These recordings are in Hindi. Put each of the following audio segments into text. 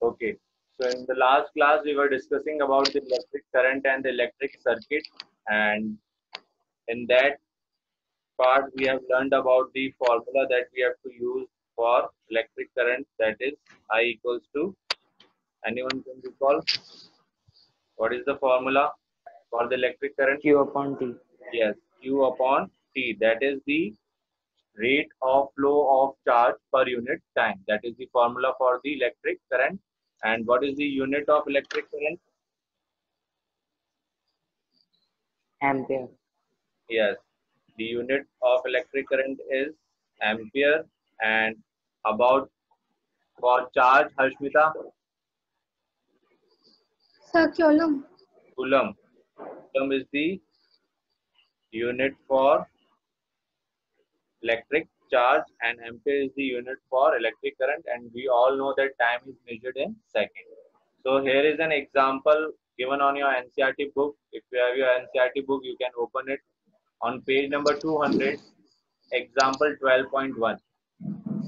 Okay. So in the last class, we were discussing about the electric current and the electric circuit, and in that part, we have learned about the formula that we have to use for electric current. That is I equals to. Anyone can recall what is the formula for the electric current? Q upon T. Yes, Q upon T. That is the rate of flow of charge per unit time. That is the formula for the electric current. And what is the unit of electric current? Ampere. Yes, the unit of electric current is ampere. And about for charge, Harshmita, Sir, Coulomb. Coulomb. Coulomb is the unit for electric charge, and ampere is the unit for electric current. And we all know that time is measured in seconds. So here is an example given on your NCERT book. If you have your NCERT book, you can open it on page number 200, example 12.1.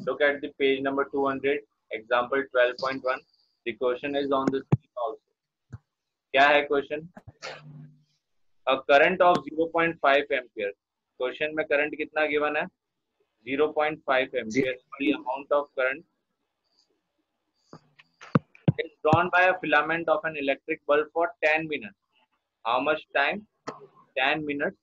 Look at the page number 200, example 12.1. The question is on the screen also. क्या है question? A current of 0.5 ampere. Question में current कितना given है? 0.5 ampere. The amount of current is drawn by a filament of an electric bulb for 10 minutes. How much time? 10 minutes.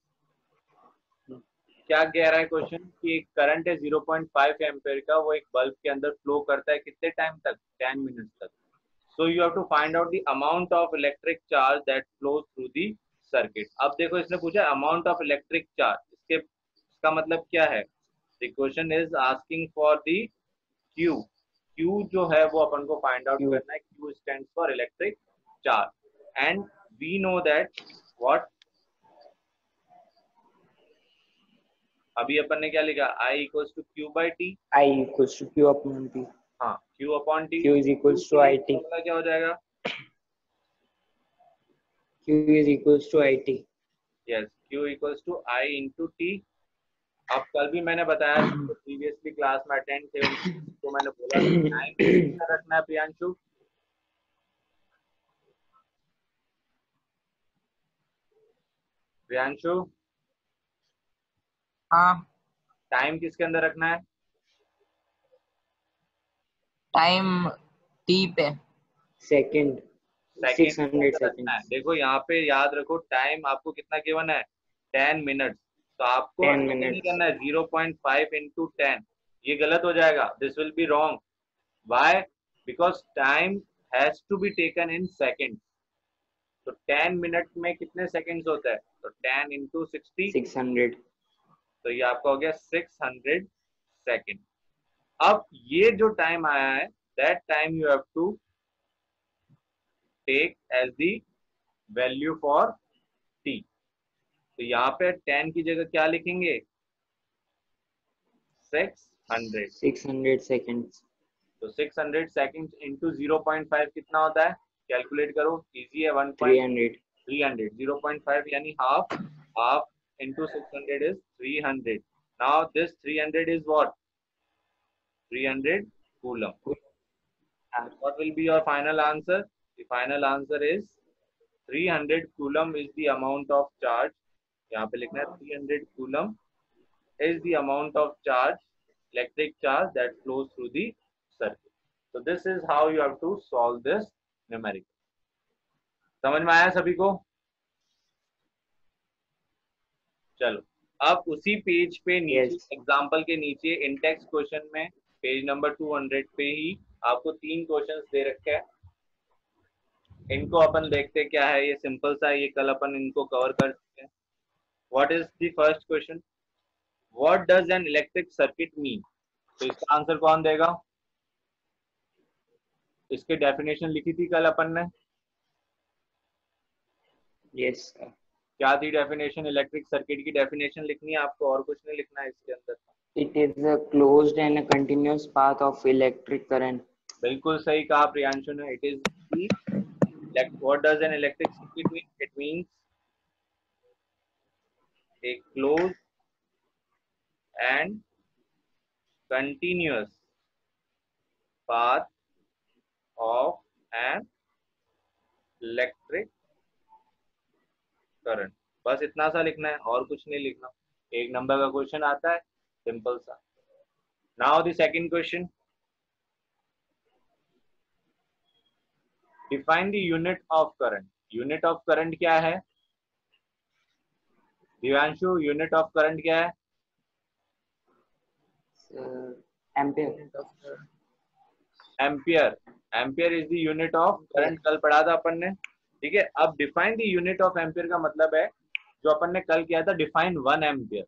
क्या कह रहा है क्वेश्चन कि एक करंट है 0.5 एम्पेयर का, वो एक बल्ब के अंदर फ्लो करता है कितने टाइम तक? 10 मिनट्स तक. So you have to find out the amount of electric charge that flows through the circuit. अब देखो इसने पूछा अमाउंट ऑफ इलेक्ट्रिक चार्ज, इसका मतलब क्या है? The question is asking for the Q. Q जो है वो अपन को फाइंड आउट करना है. Q stands for electric charge and we know that what. अभी अपन ने क्या लिखा? I equals to Q by T. I equals to Q upon T. हाँ, Q upon T. Q is equals to IT. क्या हो जाएगा? Q is equals to IT. Yes, Q equals to I into T. अब कल भी मैंने बताया जो प्रीवियसली क्लास में अटेंड थे उनको मैंने बोला टाइम कितना रखना है प्रियांशु? प्रियांशु, हाँ, टाइम किसके अंदर रखना है? टाइम टी पे. Second. 600 seconds. देखो यहाँ पे याद रखो टाइम आपको कितना गिवन है? 10 मिनट्स. तो आपको 10 minutes. करना है 0.5 into 10. ये गलत हो जाएगा. This will be wrong. Why? Because time has to be taken in seconds. तो 10 मिनट में कितने सेकंड्स होता है? तो 10 into 60. 600. तो ये आपका हो गया 600 सेकंड. अब ये जो टाइम आया है that time you have to take as the value for T. तो यहाँ पे 10 की जगह क्या लिखेंगे? 600 seconds. तो 600 सेकंड्स इंटू 0.5 कितना होता है? कैलकुलेट करो, इजी है. 300. 0.5 यानी half into 600 is 300. Now this 300 is what? 300 coulomb. What will be your final answer? The final answer is 300 coulomb is the amount of charge. यहाँ पे लिखना है 300 coulomb is the amount of charge, electric charge that flows through the circuit. So this is how you have to solve this numerical. समझ में आया सभी को? चलो अब उसी पेज पे नीचे एग्जाम्पल के नीचे इंटेक्स क्वेश्चन में पेज नंबर 200 पे ही आपको 3 क्वेश्चंस दे रखे हैं. इनको अपन देखते क्या है. ये सिंपल सा, ये कल अपन इनको कवर कर सकते हैं. What is the first question? What does N electric circuit mean? तो इसका आंसर कौन देगा? इसकी डेफिनेशन लिखी थी कल अपन ने. Yes, sir. क्या थी डेफिनेशन? इलेक्ट्रिक सर्किट की डेफिनेशन लिखनी है आपको, और कुछ नहीं लिखना है इसके अंदर. It is a closed and a continuous path of electric current. बिल्कुल सही कहा प्रियांशु ने. It is what does N electric circuit mean? It means a closed and continuous path of electric current. बस इतना सा लिखना है और कुछ नहीं लिखना। एक नंबर का क्वेश्चन आता है, सिंपल सा। Now the second question, define the unit of current. Unit of current क्या है दिव्यांशु? यूनिट ऑफ करंट क्या है? Ampere. Ampere. Ampere is the unit of current, कल पढ़ा था अपन ने। ठीक है, अब define the unit of ampere का मतलब है जो अपन ने कल किया था, डिफाइन 1 एम्पियर।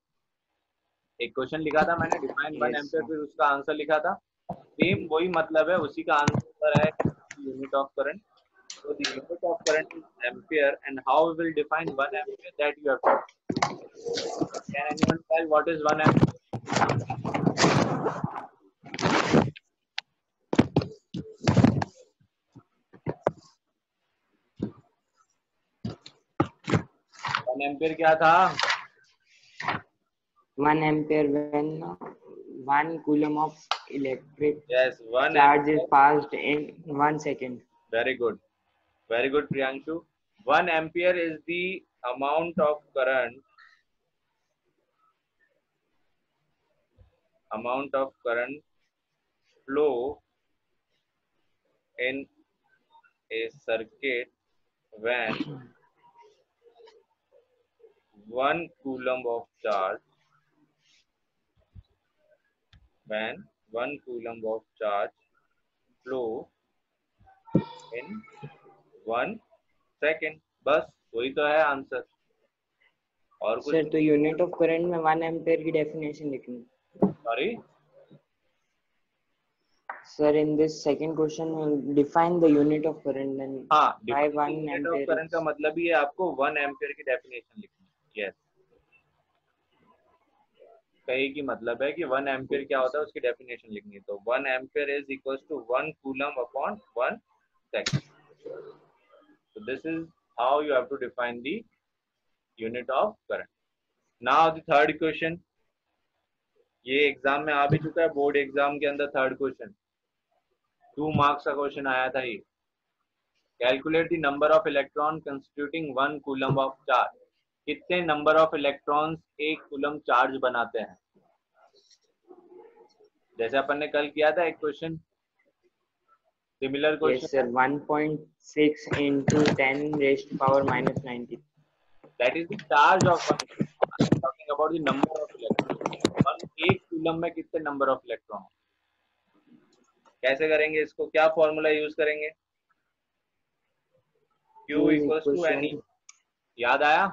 एक क्वेश्चन लिखा था मैंने, डिफाइन 1 यस एम्पियर, फिर उसका आंसर लिखा था। सेम वही मतलब है, उसी का आंसर है unit of current. So the unit of current is ampere, and how we will define 1 ampere, that you have to. Can anyone tell what is 1 ampere? 1 ampere क्या था? 1 ampere when 1 coulomb of electric Yes, 1 charge is ampere. passed in 1 second. Very good. Very good, Priyanshu. 1 ampere is the amount of current. Amount of current flow in a circuit when 1 coulomb of charge, when 1 coulomb of charge flow in 1 second. बस वही तो है आंसर, और कुछ सर तो यूनिट ऑफ करंट में 1 एम्पियर की डेफिनेशन लिखनी। Sorry sir in this second question define the unit of current and हाँ, why 1 unit of ampere current का मतलब ही है आपको 1 एम्पियर की डेफिनेशन लिखनी है। यस, कहे की मतलब है कि 1 एम्पियर क्या होता है उसकी डेफिनेशन लिखनी है। तो 1 ampere is equal to 1 coulomb upon 1 second. So this is how you have to define the unit of current. Now the third question, ये एग्जाम में आ भी चुका है, बोर्ड एग्जाम के अंदर थर्ड क्वेश्चन 2 मार्क्स का क्वेश्चन आया था ये। Calculate the number of electron constituting 1 coulomb of charge. कितने number of electrons 1 coulomb charge बनाते हैं? जैसे अपन ने कल किया था एक question, similar Yes sir, question. 1.6 into 10 raised to power minus 90. That is the charge of one. I am talking about the number of electrons. एक कूलम में कितने नंबर ऑफ इलेक्ट्रॉन? कैसे करेंगे इसको, क्या फॉर्मूला यूज करेंगे? Q equals to N. याद आया?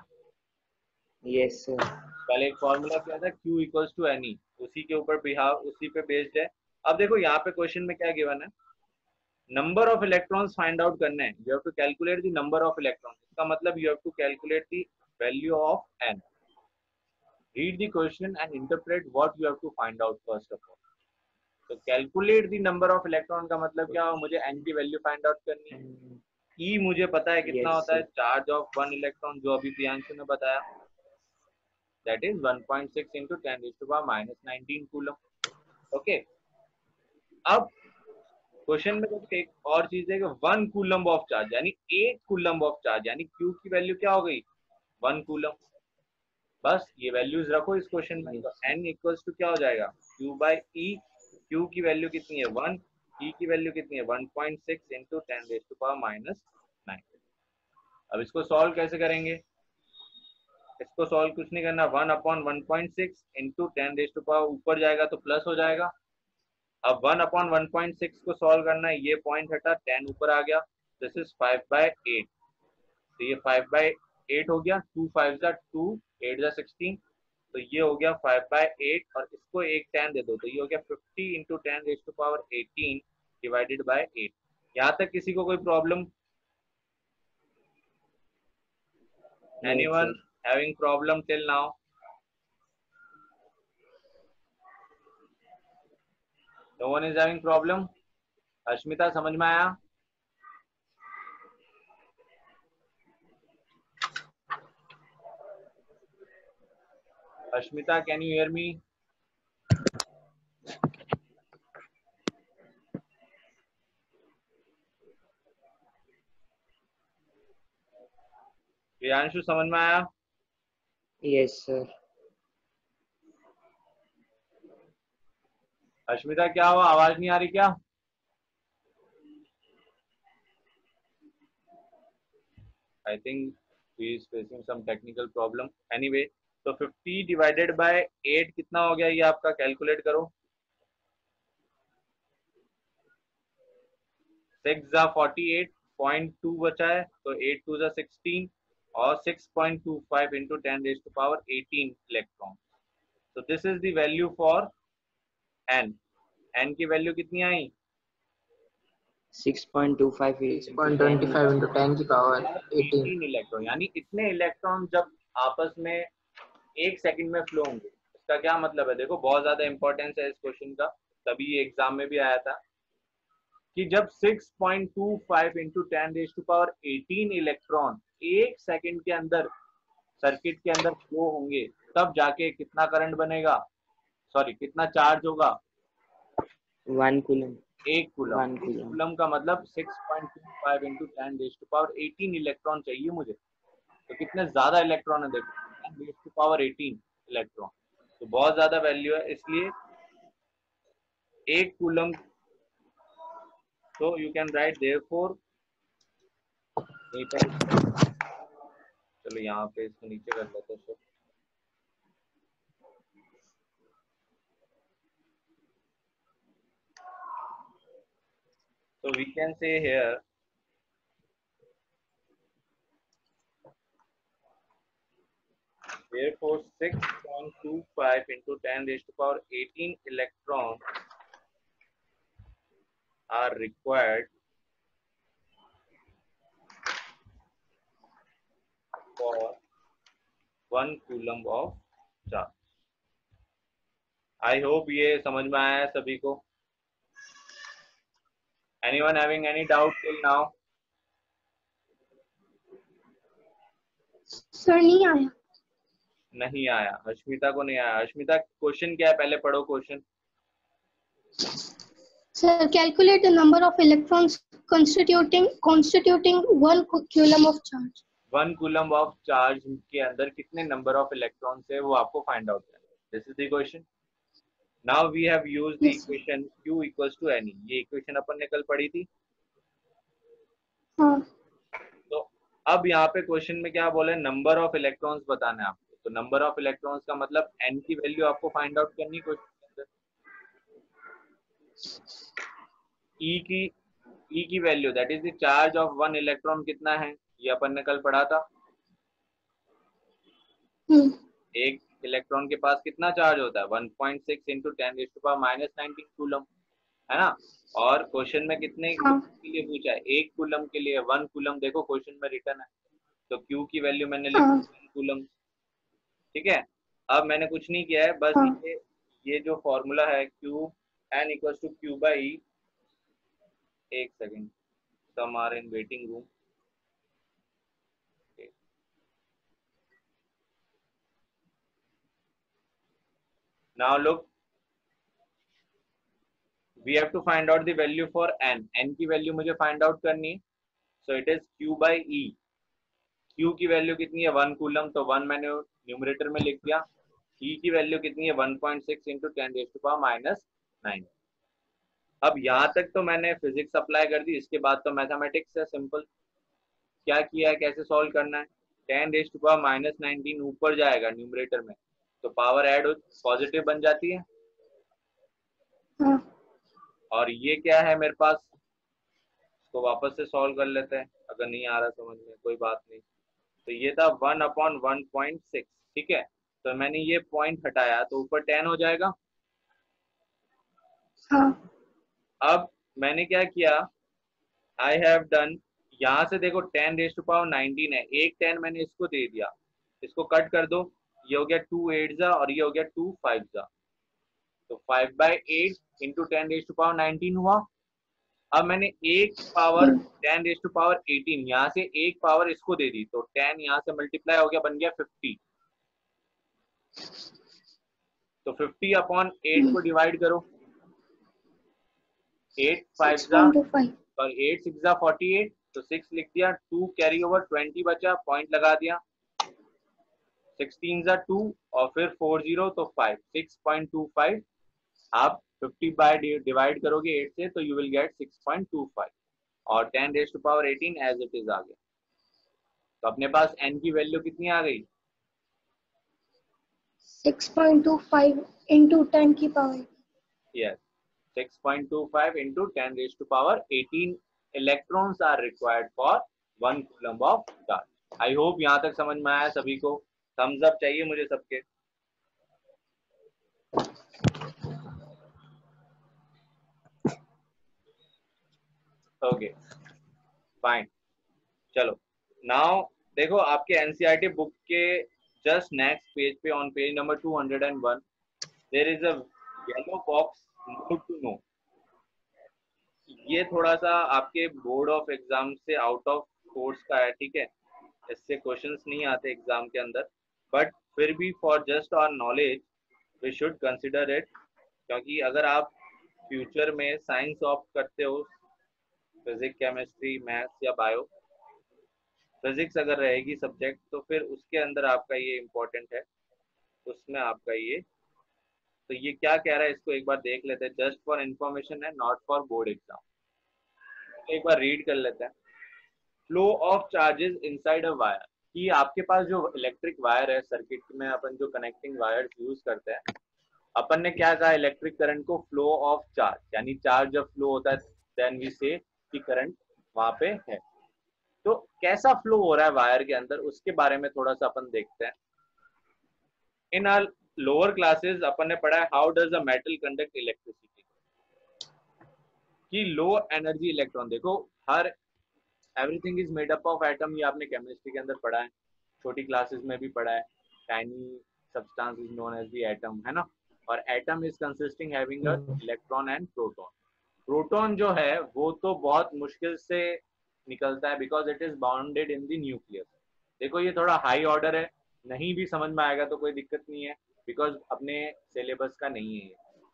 Yes sir. पहले एक फॉर्मूला क्या था, Q इक्वल्स टू एन, उसी के ऊपर बिहाव, उसी पे बेस्ड है। अब देखो यहाँ पे क्वेश्चन में क्या गिवन है, number of electrons find out करने हैं। You have to calculate the number of electrons. इसका मतलब you have to calculate the value of N. Read the question and interpret what you have to find out first of all. तो calculate the number of electron का मतलब क्या, मुझे एन की वैल्यू फाइंड आउट करनी है। ई मुझे पता है कितना Yes, होता है, sir. चार्ज ऑफ 1 इलेक्ट्रॉन, जो अभी प्रियांशु ने बताया, that is 1.6 into 10 raised to power minus 19 coulomb. Okay, अब क्वेश्चन में देखो एक और चीज है कि 1 कूलम ऑफ चार्ज यानी 1 कूलम ऑफ चार्ज, यानी Q की वैल्यू क्या हो गई, 1 कूलम। बस ये वैल्यूज रखो इस क्वेश्चन में। तो n इक्वल्स टू क्या हो जाएगा, Q बाई E। Q की वैल्यू कितनी है 1, E की वैल्यू कितनी है 1.6 into 10 raised to power minus 9। अब इसको सॉल्व कैसे करेंगे? इसको सॉल्व कुछ नहीं करना, 1 upon 1.6 into 10 raise to power, ऊपर जाएगा तो प्लस हो जाएगा। अब 1 अपॉन 1.6 को सॉल्व करना है, ये पॉइंट हटा, 10 ऊपर आ गया, दिस इज 5/8। तो ये 5/8 हो गया, 2 5 जा 2, 8 जा 16, तो ये हो गया 5/8, और इसको एक 10 दे दो तो ये हो गया 50 into 10 raise to power 18 divided by 8। यहाँ तक किसी को कोई problem? Anyone having problem till now? No one is having problem? Ashmita समझ में आया? Ashmita, can you hear me? Priyanshu समझ में आया? Yes sir. अश्मिता क्या हुआ, आवाज नहीं आ रही क्या? I think he is facing some technical problem. Anyway, तो 50 डिवाइडेड बाय 8 कितना हो गया ये आपका, कैलकुलेट करो। 6 जा 48, 0.2 बचा है तो 8 2 जा 16 और 6.25 into 10 raised to power 18 electron. So this is the value for n. n की वैल्यू कितनी आई? 6.25 6.25 into 10 की पावर 18 इलेक्ट्रॉन। यानी इतने इलेक्ट्रॉन जब आपस में एक सेकंड में फ्लो होंगे, इसका क्या मतलब है? देखो बहुत ज्यादा इंपॉर्टेंस है इस क्वेश्चन का, तभी ये एग्जाम में भी आया था कि जब 6.25 into 10 raise to power 18 electron एक सेकंड के अंदर सर्किट के अंदर फ्लो होंगे, तब जाके कितना करंट बनेगा, सॉरी कितना चार्ज होगा? 1 कूलम। 1 कूलम। 1 कूलम का मतलब 6.25 into 10 raise to power 18 electron चाहिए मुझे। तो कितने ज्यादा इलेक्ट्रॉन है देखो, 10 रेज़ टू पावर 18 इलेक्ट्रॉन, तो बहुत ज्यादा वैल्यू है। इसलिए 1 coulomb, so you can write therefore, चलो यहाँ पे इसको नीचे कर लेते हैं। So we can say here therefore 6.25 into 10 raised to power 18 electrons are required for 1 coulomb of charge. I hope ये समझ में आया है सभी को। Anyone having any doubt till now? Sir नहीं आया। नहीं आया, अश्मिता को नहीं आया। अश्मिता क्वेश्चन क्या है, पहले पढ़ो question. Sir calculate the number of electrons constituting 1 coulomb of charge। 1 coulomb of charge के अंदर कितने नंबर ऑफ इलेक्ट्रॉन्स है वो आपको फाइंड आउट करना है। This is the question. Now we have used the equation Q equals to Ne। ये इक्वेशन अपन ने कल पढ़ी थी। हाँ। तो अब यहाँ पे क्वेश्चन में क्या बोले, नंबर ऑफ इलेक्ट्रॉन्स बताना है आपको। तो नंबर ऑफ इलेक्ट्रॉन्स का मतलब n की वैल्यू आपको फाइंड आउट करनी है क्वेश्चन के अंदर। E की value that is the charge of 1 electron कितना है, ये अपन ने कल पढ़ा था। एक इलेक्ट्रॉन के पास कितना चार्ज होता है, 1.6 into 10 raise to power -19 coulomb, है ना। और क्वेश्चन में कितने के लिए पूछा है, 1 कूलम के लिए। 1 कूलम देखो क्वेश्चन में रिटर्न है, तो Q की वैल्यू मैंने लिखी 1 कूलम। ठीक है, अब मैंने कुछ नहीं किया है, बस ये जो फॉर्मूला है Q n equals to Q by, एक second, some are in waiting room. Now look, we have to find out the value for n। n की वैल्यू मुझे फाइंड आउट करनी है, so it is Q by E। Q की वैल्यू कितनी है, 1 कूलम, तो 1 मैंने न्यूमरेटर में लिख दिया। E की वैल्यू कितनी है, 1.6 इंटू 10 रेज़ टू पावर -9। अब यहाँ तक तो मैंने फिजिक्स अप्लाई कर दी, इसके बाद तो मैथमेटिक्स है सिंपल। क्या किया है, कैसे सॉल्व करना है। 10 रेज़ टू पावर -19 ऊपर जाएगा न्यूमरेटर में, तो पावर ऐड हो पॉजिटिव बन जाती है। और ये क्या है मेरे पास, इसको वापस से सॉल्व कर लेते हैं, अगर नहीं आ रहा समझ में कोई बात नहीं। तो ये था 1/1.6, ठीक है। तो मैंने ये पॉइंट हटाया तो ऊपर 10 हो जाएगा। अब मैंने क्या किया, आई हैव डन, यहाँ से देखो 10 रेज़ टू पावर 19 है, एक 10 मैंने इसको दे दिया, इसको कट कर दो, ये हो गया 2 8 जा और ये हो गया 2 5 जा, तो 5/8 इंटू 10 रेज़ टू पावर 19 हुआ। अब मैंने एक पावर 10 रेज़ टू पावर 18, यहाँ से एक पावर इसको दे दी, तो 10 यहाँ से मल्टीप्लाई हो गया, बन गया 50। तो 50/8 को डिवाइड करो, 8 5 जा और 8 6 जा 48, तो 6 लिख दिया, 2 कैरी ओवर, 20 बचा, पॉइंट लगा दिया, 16 2 और फिर 40 तो 5, 6.25। आप 50 बाय डिवाइड करोगे 8 से तो यू विल गेट 6.25 और 10 raise to power 18 as it is आ गया। तो अपने पास n की वैल्यू कितनी आ गई? 6.25 into 10 की power. Yes, 6.25 into 10 raised to power 18 electrons are required for 1 coulomb of charge. I hope यहाँ तक समझ में आया सभी को। थम्स अप चाहिए मुझे सबके। ओके फाइन, चलो नाउ देखो आपके एनसीईआरटी बुक के जस्ट नेक्स्ट पेज पे on page number 201 there is a yellow box note to know. ये थोड़ा सा आपके बोर्ड ऑफ एग्जाम से आउट ऑफ कोर्स का है, ठीक है, इससे क्वेश्चंस नहीं आते एग्जाम के अंदर, बट फिर भी for just our knowledge we should consider it, क्योंकि अगर आप फ्यूचर में साइंस ऑप्ट करते हो, फिजिक्स केमिस्ट्री मैथ्स या बायो, फिजिक्स अगर रहेगी सब्जेक्ट तो फिर उसके अंदर आपका ये इम्पोर्टेंट है, उसमें आपका ये, तो ये क्या कह रहा है इसको एक बार देख लेते हैं, जस्ट फॉर इंफॉर्मेशन है, नॉट फॉर बोर्ड एग्जाम। एक बार रीड कर लेते हैं। Flow of charges inside a wire, कि आपके पास जो इलेक्ट्रिक वायर है सर्किट में अपन जो कनेक्टिंग वायर यूज करते हैं, अपन ने क्या कहा इलेक्ट्रिक करंट को फ्लो ऑफ चार्ज, यानी चार्ज जब फ्लो होता है देन वी से कि करंट वहां पे है। तो कैसा फ्लो हो रहा है वायर के अंदर उसके बारे में थोड़ा सा अपन देखते हैं। इन आर लोअर क्लासेस अपन ने पढ़ा है how does a metal conduct electricity, कि लो एनर्जी इलेक्ट्रॉन, देखो her everything is made up of atom, ये आपने केमिस्ट्री के अंदर पढ़ा है, छोटी क्लासेस में भी पढ़ा है, tiny substance is known as the atom, है ना, और atom is consisting having a electron and proton. Proton जो है वो तो बहुत मुश्किल से निकलता है because it is bounded in the nucleus. देखो ये थोड़ा हाई ऑर्डर है, नहीं भी समझ में आएगा तो कोई दिक्कत नहीं है बिकॉज अपने सिलेबस का नहीं है,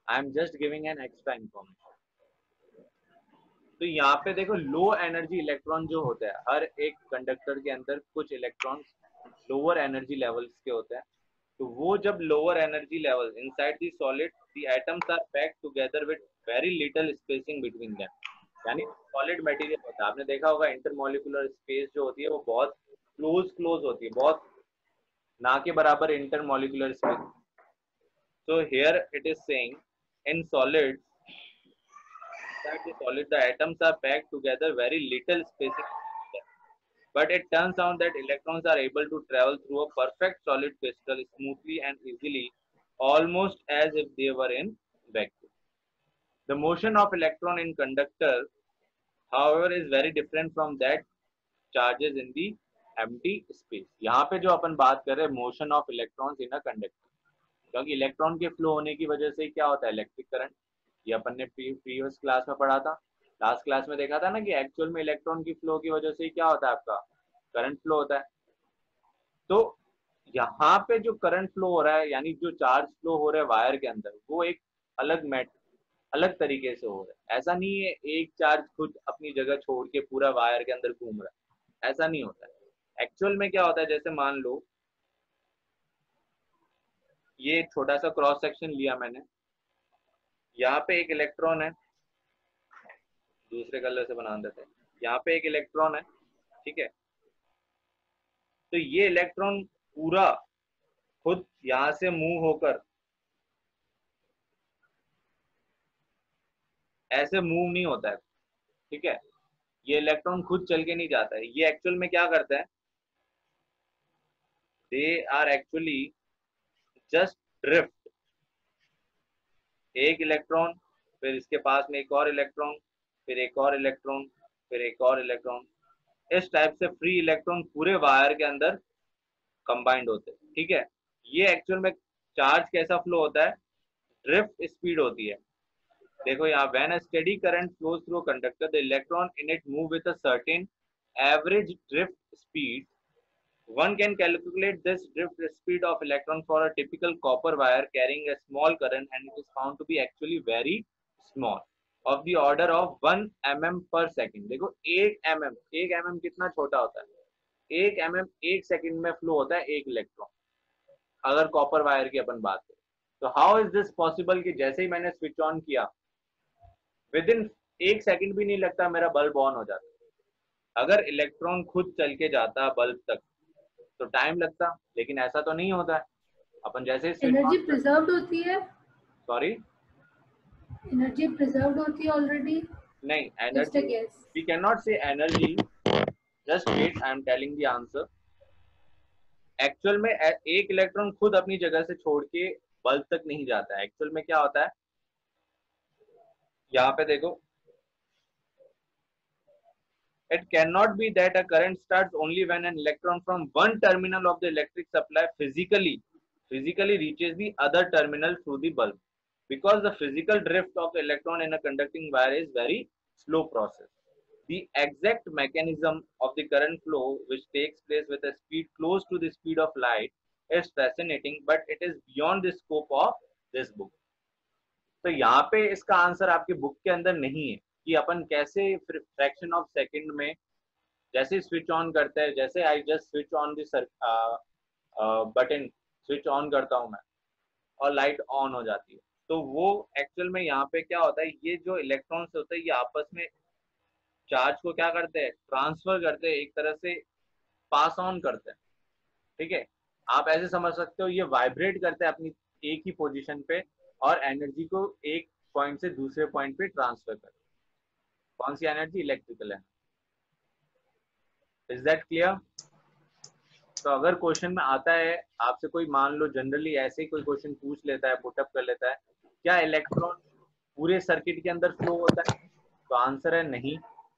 I am just giving an extra information. तो यहाँ पे देखो लो एनर्जी इलेक्ट्रॉन जो होता है, हर एक कंडक्टर के अंदर कुछ इलेक्ट्रॉन लोअर एनर्जी लेवल्स के होते हैं, तो वो जब lower energy level inside the solid the atoms are packed together with very little spacing between them, यानी सॉलिड मटेरियल होता है, आपने देखा होगा इंटरमॉलिक्यूलर स्पेस जो होती है वो बहुत क्लोज होती है, बहुत ना के बराबर intermolecular space. So here it is saying in solid that the solid the atoms are packed together very little spacing, but it turns out that electrons are able to travel through a perfect solid crystal smoothly and easily, almost as if they were in vacuum. The motion of electron in conductor however is very different from that charges in the empty space। यहाँ पे जो अपन बात कर रहे हैं motion of electrons in a conductor, क्योंकि इलेक्ट्रॉन के फ्लो होने की वजह से क्या होता है इलेक्ट्रिक करंट, ये अपन ने प्रीवियस क्लास में पढ़ा था, लास्ट क्लास में देखा था ना कि एक्चुअल में इलेक्ट्रॉन की फ्लो की वजह से क्या होता है आपका करंट फ्लो होता है। तो यहाँ पे जो करंट फ्लो हो रहा है यानी जो चार्ज फ्लो हो रहा है वायर के अंदर वो एक अलग तरीके से हो रहा है, ऐसा नहीं है एक चार्ज खुद अपनी जगह छोड़ के पूरा वायर के अंदर घूम रहा है, ऐसा नहीं होता है। एक्चुअल में क्या होता है, जैसे मान लो ये छोटा सा क्रॉस सेक्शन लिया मैंने, यहाँ पे एक इलेक्ट्रॉन है, दूसरे कलर से बना देते हैं, यहाँ पे एक इलेक्ट्रॉन है, ठीक है, तो ये इलेक्ट्रॉन पूरा खुद यहाँ से मूव होकर ऐसे मूव नहीं होता है, ठीक है, ये इलेक्ट्रॉन खुद चल के नहीं जाता है, ये एक्चुअल में क्या करता है, they are actually just drift, एक इलेक्ट्रॉन फिर इसके पास में एक और इलेक्ट्रॉन फिर एक और इलेक्ट्रॉन फिर एक और इलेक्ट्रॉन, इस टाइप से फ्री इलेक्ट्रॉन पूरे वायर के अंदर कंबाइंड होते हैं, ठीक है। ये एक्चुअल में चार्ज कैसा फ्लो होता है, ड्रिफ्ट स्पीड होती है। देखो यहाँ when a steady current flows through conductor the electron in it move with a certain average drift speed, one can calculate this drift speed of electron for a typical copper wire carrying a small current and it is found to be actually very small। Of the order of 1 mm पर सेकेंड। देखो 1 mm कितना छोटा होता है, 1 mm 1 सेकेंड में फ्लो होता है 1 इलेक्ट्रॉन, अगर कॉपर वायर की अपन बात करें। तो हाउ इज दिस पॉसिबल कि जैसे ही मैंने स्विच ऑन किया विद इन 1 सेकेंड भी नहीं लगता मेरा बल्ब ऑन हो जाता। अगर इलेक्ट्रॉन खुद चल के जाता बल्ब तक तो टाइम लगता, लेकिन ऐसा तो नहीं होता है। अपन जैसे एनर्जी प्रिजर्व्ड होती है, सॉरी एनर्जी प्रिजर्व्ड होती है ऑलरेडी। नहीं, just a energy guess. We can not say energy, just wait, I am telling the answer. Actual में एक इलेक्ट्रॉन खुद अपनी जगह से छोड़ के बल्ब तक नहीं जाता है। एक्चुअल में क्या होता है, यहाँ पे देखो, it cannot be that a current starts only when an electron from one terminal of the electric supply physically reaches the other terminal through the bulb, because the physical drift of the electron in a conducting wire is very slow process. The exact mechanism of the current flow, which takes place with a speed close to the speed of light, is fascinating, but it is beyond the scope of this book. तो यहाँ पे इसका आंसर आपकी बुक के अंदर नहीं है कि अपन कैसे फ्रैक्शन ऑफ सेकंड में जैसे स्विच ऑन करते हैं, जैसे I just switch on this button, switch on करता हूँ मैं और लाइट ऑन हो जाती है। तो वो एक्चुअल में यहाँ पे क्या होता है, ये जो इलेक्ट्रॉन्स होते हैं ये आपस में चार्ज को क्या करते हैं, ट्रांसफर करते हैं, एक तरह से पास ऑन करते हैं। ठीक है, आप ऐसे समझ सकते हो ये वाइब्रेट करते हैं अपनी एक ही पोजीशन पे और एनर्जी को एक पॉइंट से दूसरे पॉइंट पे ट्रांसफर करते हैं। कौन सी एनर्जी, इलेक्ट्रिकल है। Is that clear? तो अगर क्वेश्चन में आता है आपसे कोई, मान लो जनरली ऐसे ही कोई क्वेश्चन पूछ लेता है, पुटअप कर लेता है, क्या इलेक्ट्रॉन पूरे सर्किट के अंदर फ्लो होता है, तो आंसर है नहीं,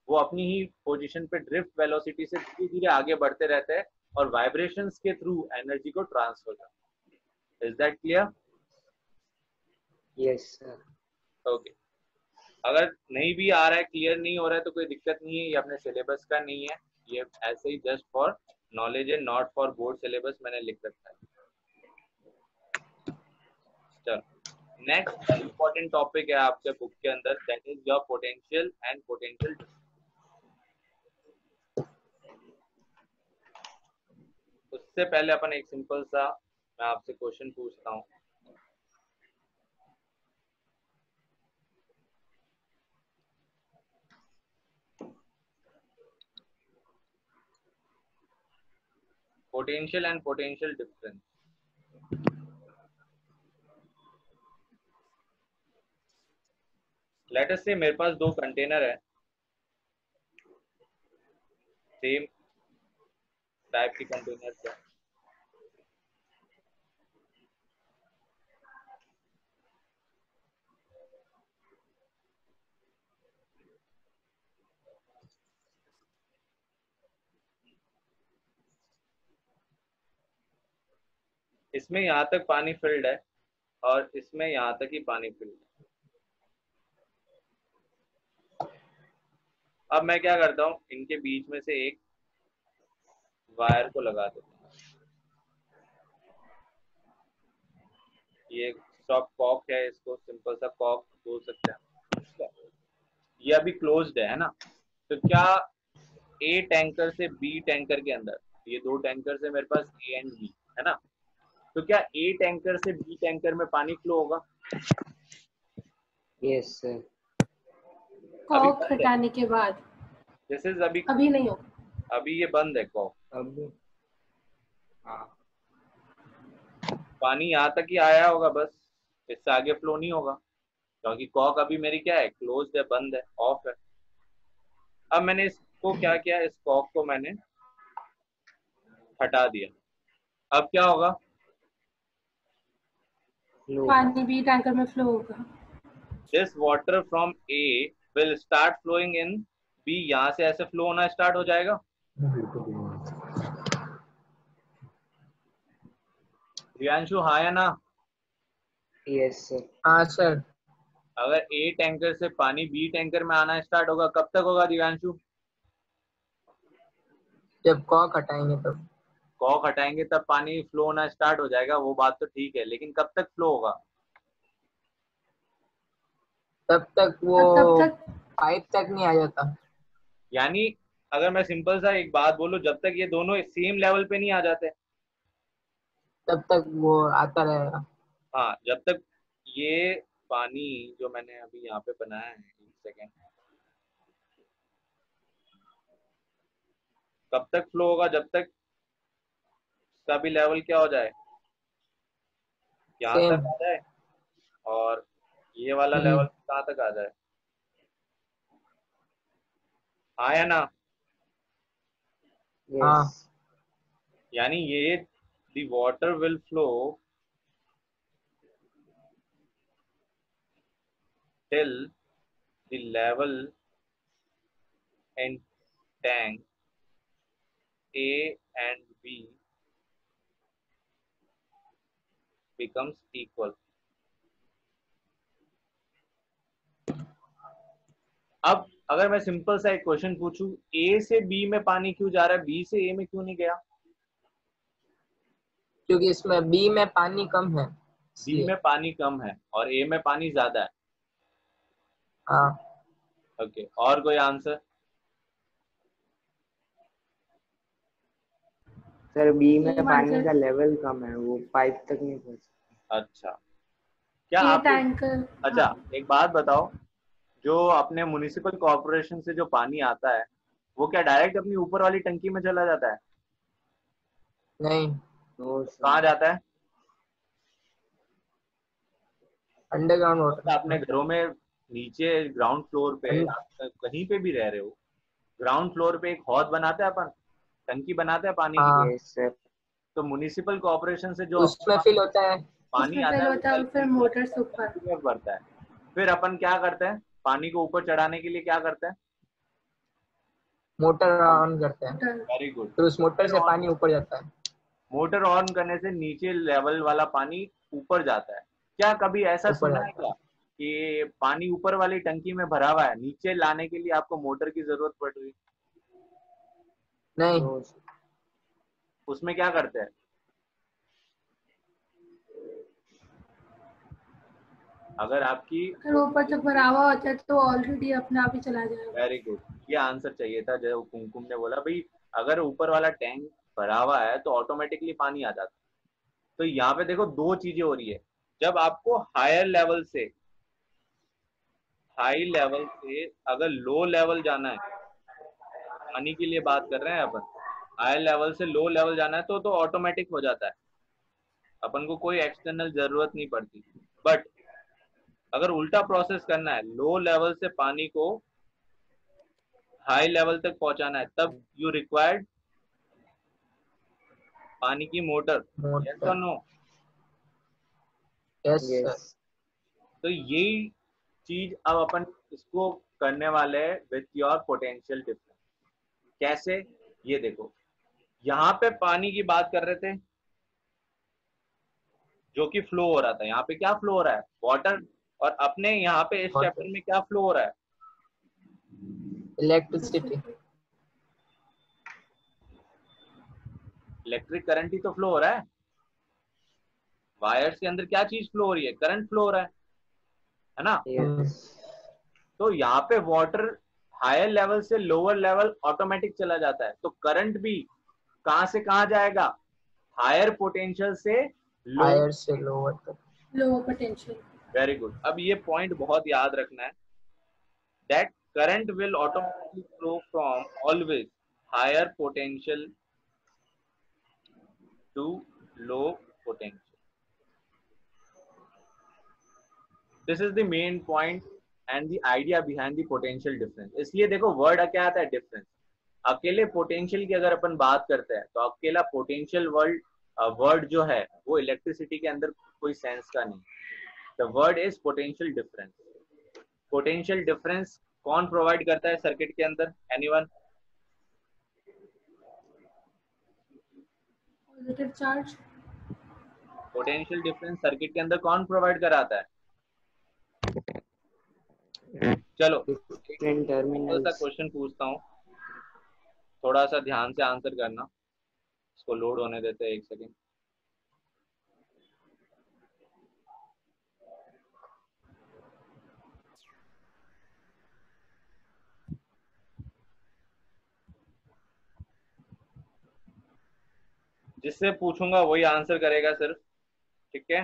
वो अपनी ही पोजीशन पे ड्रिफ्ट वेलोसिटी से धीरे धीरे आगे बढ़ते रहते हैं और वाइब्रेशंस के थ्रू एनर्जी को ट्रांसफर करते हैं। Is that clear? Yes sir. Okay, अगर नहीं भी आ रहा है, क्लियर नहीं हो रहा है, तो कोई दिक्कत नहीं है, ये अपने सिलेबस का नहीं है, ये ऐसे ही जस्ट फॉर नॉलेज है, नॉट फॉर बोर्ड सिलेबस मैंने लिख रखा है। चलो, नेक्स्ट इंपॉर्टेंट टॉपिक है आपके बुक के अंदर, that is your potential and potential. उससे पहले अपन एक सिंपल सा मैं आपसे क्वेश्चन पूछता हूँ। Potential and potential difference. Let us से मेरे पास दो कंटेनर है, सेम टाइप की कंटेनर है। इसमें यहाँ तक पानी फिल्ड है और इसमें यहाँ तक ही पानी फिल्ड है। अब मैं क्या करता हूँ, इनके बीच में से एक वायर को लगा देता हूँ। ये सॉफ्ट कॉक है, इसको सिंपल सा कॉक बोल सकते हैं। ये अभी क्लोज्ड है ना, तो क्या ए टैंकर से बी टैंकर के अंदर, ये दो टैंकर है मेरे पास ए एंड बी है ना, तो क्या ए टैंकर से बी टैंकर में पानी फ्लो होगा? Yes sir. कॉक हटाने के बाद जैसे अभी नहीं होगा, अभी ये बंद है कॉक, अभी हाँ पानी यहाँ तक ही आया होगा बस, इससे आगे फ्लो नहीं होगा क्योंकि कॉक अभी मेरी क्या है, क्लोज्ड है, बंद है, ऑफ है। अब मैंने इसको क्या किया, इस कॉक को मैंने हटा दिया, अब क्या होगा, पानी भी टैंकर में फ्लो होगा। This water from A will start flowing in B, यहाँ से ऐसे फ्लो होना स्टार्ट हो जाएगा। दिव्यांशु हाँ या ना? Yes sir. हाँ सर। अगर ए टैंकर से पानी बी टैंकर में आना स्टार्ट होगा, कब तक होगा दिव्यांशु? जब कॉक हटाएंगे तब। कॉक हटाएंगे तब पानी फ्लो होना स्टार्ट हो जाएगा, वो बात तो ठीक है, लेकिन कब तक फ्लो होगा? तब तक वो तब तक पाइप तक नहीं आ जाता। यानी अगर मैं सिंपल सा एक बात बोलूं, जब तक ये दोनों सेम लेवल पे नहीं आ जाते, तब तक वो आता रहेगा। हाँ, जब तक ये पानी जो मैंने अभी यहाँ पे बनाया है, एक सेकेंड, कब तक फ्लो होगा? जब तक सभी लेवल क्या हो जाए, यहाँ सेम। तक आ जाए, और ये वाला लेवल कहाँ तक आ जाए। आया ना? yes, हाँ यानी ये the water will flow till the level in tank A and B becomes equal. अब अगर मैं सिंपल सा एक क्वेश्चन पूछूं, ए से बी में पानी क्यों जा रहा है, बी से ए में क्यों नहीं गया? क्योंकि इसमें बी में पानी कम है बी इसलिए। में पानी कम है और ए में पानी ज्यादा है। हाँ ओके, और कोई आंसर? सर बी में सेम पानी आंसर। का लेवल कम है, वो पाइप तक नहीं पहुंच सकता। अच्छा, क्या ये आपको, टैंकर। अच्छा हाँ, एक बात बताओ, जो अपने म्युनिसिपल कॉर्पोरेशन से जो पानी आता है, वो क्या डायरेक्ट अपनी ऊपर वाली टंकी में चला जाता है? नहीं, नो कहाँ सर, जाता है? अंडरग्राउंड मतलब अपने वाटर। घरों में नीचे ग्राउंड फ्लोर पे, आप कहीं पे भी रह रहे हो, ग्राउंड फ्लोर पे एक हौद बनाते हैं अपन, टंकी बनाते हैं पानी की। हाँ यस सर, तो म्युनिसिपल कॉर्पोरेशन से जो उसमें फिल होता है। पानी उसमें आता फेल है वो होता है और फिर टंकी मोटर से ऊपर। में भरता है। फिर अपन क्या करते हैं, पानी को ऊपर चढ़ाने के लिए क्या करते हैं? मोटर ऑन करते हैं, मोटर। Very good. फिर उस मोटर से पानी ऊपर जाता है। मोटर ऑन करने से नीचे लेवल वाला पानी ऊपर जाता है। क्या कभी ऐसा ऊपर सुना है जाता क्या कि पानी ऊपर वाली टंकी में भरा हुआ है, नीचे लाने के लिए आपको मोटर की जरूरत पड़ रही? है। नहीं, नो सर, उसमें क्या करते हैं? अगर आपकी, अगर ऊपर जब भरा हुआ होता है तो ऑलरेडी अपने आप ही चला जाएगा। वेरी गुड, ये आंसर चाहिए था जो कुमकुम ने बोला भाई, अगर ऊपर वाला टैंक भरा हुआ है तो ऑटोमेटिकली पानी आ जाता है। तो यहाँ पे देखो दो चीजें हो रही है, जब आपको हाई लेवल से अगर लो लेवल जाना है, पानी के लिए बात कर रहे हैं अपन, हाई लेवल से लो लेवल जाना है तो ऑटोमेटिक हो जाता है, अपन को कोई एक्सटर्नल जरूरत नहीं पड़ती। बट अगर उल्टा प्रोसेस करना है, लो लेवल से पानी को हाई लेवल तक पहुंचाना है, तब यू रिक्वायर्ड पानी की मोटर। यस और motor. No? Yes sir. Yes, तो यही चीज अब अपन इसको करने वाले हैं विथ योर पोटेंशियल डिफरेंस। कैसे? ये देखो, यहाँ पे पानी की बात कर रहे थे जो कि फ्लो हो रहा था, यहाँ पे क्या फ्लो हो रहा है? वाटर। और अपने यहाँ पे इस वाटर, चैप्टर में क्या फ्लो हो रहा है? इलेक्ट्रिसिटी। इलेक्ट्रिक करंट ही तो फ्लो हो रहा है। वायर्स के अंदर क्या चीज फ्लो हो रही है? करंट फ्लो हो रहा है ना? यस, तो यहाँ पे वाटर हायर लेवल से लोअर लेवल ऑटोमेटिक चला जाता है, तो करंट भी कहां से कहां जाएगा? हायर पोटेंशियल से लो। हायर से लोअर तक। Lower potential. Very good. अब ये पॉइंट बहुत याद रखना है, that current will automatically flow from always higher potential to low potential. This is the main point and the idea behind the potential difference. इसलिए देखो वर्ड क्या आता है? डिफरेंस। अकेले पोटेंशियल की अगर अपन बात करते हैं तो अकेला पोटेंशियल वर्ड जो है वो इलेक्ट्रिसिटी के अंदर कोई सेंस का नहीं। The word is potential difference. Potential difference कौन प्रोवाइड करता है सर्किट के अंदर? Anyone? Positive charge. Potential difference circuit के अंदर कौन प्रोवाइड कराता है? चलो एक डिफरेंट सिंपल सा टर्मिनल्स। क्वेश्चन पूछता हूँ, थोड़ा सा ध्यान से आंसर करना। इसको लोड होने देते हैं, एक सेकेंड। जिससे पूछूंगा वही आंसर करेगा सिर्फ, ठीक है।